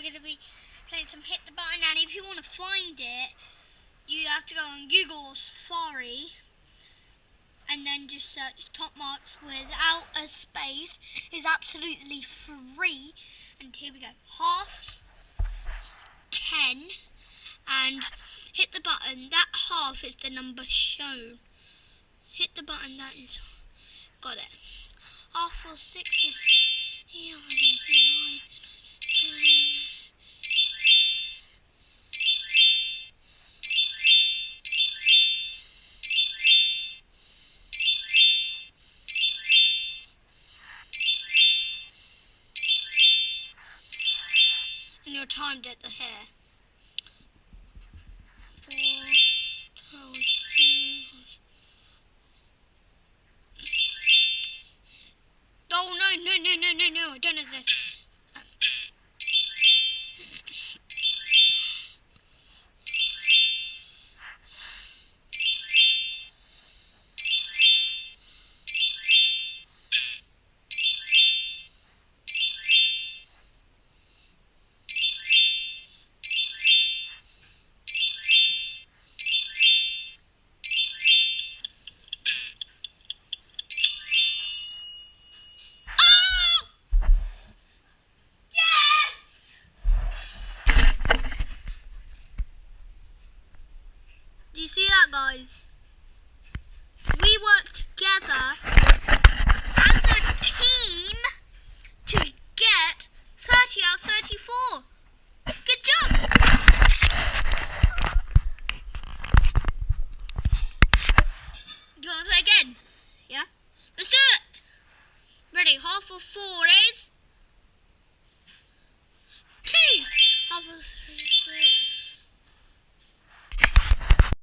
going to be playing some Hit the Button, and if you want to find it, you have to go on Google or Safari and then just search Top Marks without a space. It's absolutely free. And here we go, 10, and hit the button. That half is the number shown. Hit the button, that is, got it. Half or 6 is here, 9. And you're timed at the hair. 4, 12, 2. Oh no, I don't know this. Do you see that, guys? We work together as a team to get 30 out of 34. Good job! Do you want to play again? Yeah? Let's do it! Ready, half of 4, eh?